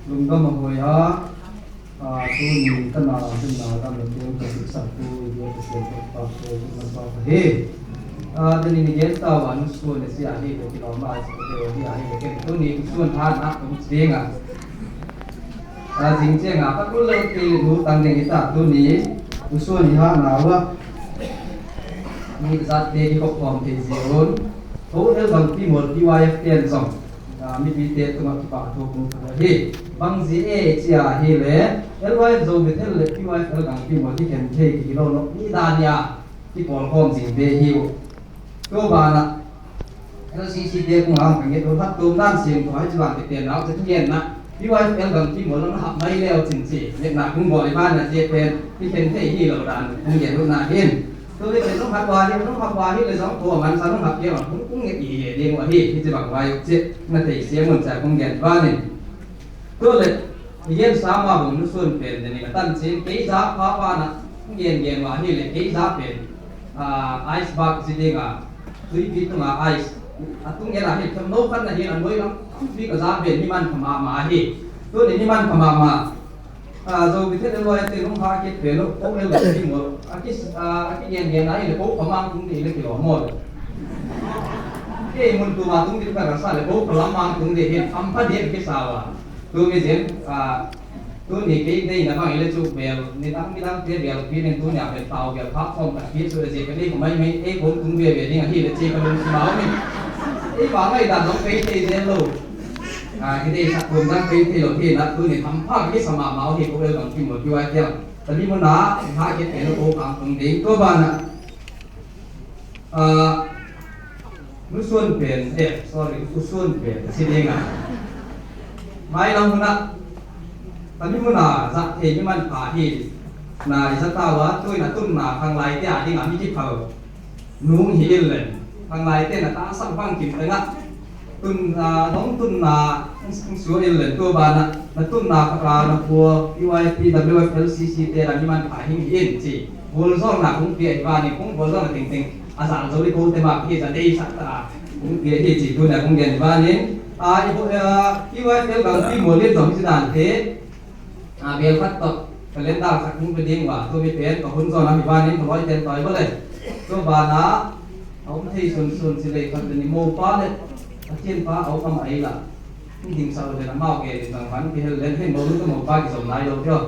ลุงก็มาคุยฮะตู้นี้ก็นาขึ้นมาตามเรื่องการศึกษาตู้เยอะเสียงปากโตมันปากเฮ้ตอนนี้เนี่ยตาวันส่วนเสียให้เด็กที่เรามาสิเดี๋ยวที่ให้เด็กตู้นี้ส่วนทานนะผมเสียงจริงๆปัจจุบันที่ดูตั้งแต่ที่ตู้นี้ส่วนที่หาหนาวมีสัตว์เลี้ยงก็พร้อมที่จะโอนเขาเรื่องบางที่หมดที่วายเตียนส่งมีพิเศษตัวมาปะทุกคนที่บางสิ่งเสียให้เลยแล้ววายโจมตีเลยที่วายเรื่องที่หมดที่เห็นที่ที่เรานี่ด้านยาที่พร้อมพร้อมสิ่งเดียวตัวบ้านนะแล้วสิ่งที่เดียวของเราเป็นเงี้ยตัวพัดตัวด้านเสียงตัวให้จีบานติดเตียนแล้วจะทุกเย็นนะที่วายเรื่องที่หมดแล้วหักไม่แล้วจริงๆเนี่ยนะคุณบอกในบ้านนะเจี๊ยบเป็นที่เป็นที่เราดันคุณเห็นรู้นาเห็นตัวนี้เป็นต้องพักวาที่ต้องพักวาที่เลยสองตัวมันสามต้องพักเกี่ยวกุ้งเงี้ยอีเดียงว่าที่จะบังไว้เจ็บนั่นแต่เสียเหมือนจากกุ้งเงี้ยบ้านนี่ตัวเลยเยี่ยมสามว่าผมรู้ส่วนเป็นแต่นี่ก็ตั้งเสียงเกี่ยจ้าพักวานะกุ้งเงี้ยว่าที่เลยเกี่ยจ้าเป็นไอซ์บักสิเด้งคือพิษมาไอซ์ตุ้งเงี้ยอะไรทำโน้ตนั่นเห็นอันด้วยแล้วพิษก็จ้าเป็นนี่มันขมามาที่ตัวนี้นี่มันขมามาโจวิเทศเราเองต้องพาคิดเปลี่ยนแล้วพวกเราเลยที่หมดอาทิเย็นๆนะเลยพวกประมาณตรงนี้เลยกี่หล่อหมดมันตัวมาตรงนี้ก็รักษาเลยพวกประมาณตรงนี้เห็นทำพัดเดียบกี่สาวตัวมีเสียงตัวนี้กี่ได้นะบางอย่างจุกเบลนี่ตั้งเทียบเบลพี่เนี่ยตัวเนี่ยเป็นเตาเบลพักฟอมกับพี่สุดเจ๋งก็ได้ผมไม่ผมตรงเบลนี่ที่เลยเจ๋งกันเลยสมองนี่บางไม่ดันต้องไปเตะเซลล์ที่ได้สักคนตั้งเป็นที่เราที่นัดตัวนี้ทำภาพที่สมาเมาที่พวกเราต้องที่หมดที่ว่าเจ้าตอนนี้มันหนาหาเก็บเห็นเราโอ้ฟังตรงนี้ตัวบ้านมุส่วนเป็นsorry มุส่วนเป็นสิ่งเองไม่ลำนะตอนนี้มันหนาสักเองมันผ่าที่นาดิฉันตาว่าตัวนั้นตุ้นหนาทางไรที่อาจจะงานที่ที่เขานุ่งหินเลยทางไรที่น่ะตาสั่งฟังกินเลยนะตุนน้องตุนสวยเลยตัวบ้านนะตุนนะพัว PYP WFLCC เตะนี่มันขายหิ้งอินจีบอลซ่องนะคงเปียบ้านนี่คงบอลซ่องติงอาสาโจลิโกเตมาพี่จะได้สักตาคงเปียที่จีตัวเนี่ยคงเรียนบ้านนี้PYP กับที่โมเดลสองที่ด่านเทเบลพัดตกเล่นดาวสักคงเป็นดิ้งว่าตัวมีเป็นกับคนซ่องนะบ้านนี้ผมร้อยเต็มต่อยไปเลยตัวบ้านนะเอาที่ส่วนสิเลยคนเป็นโมป้าเลยเช่นฟ้าเอาทำไมล่ะที่จริงเราจะนำเอาเกณฑ์ต่างๆที่เล่นให้โมลุก็โมป้าที่สมนายเราเท่า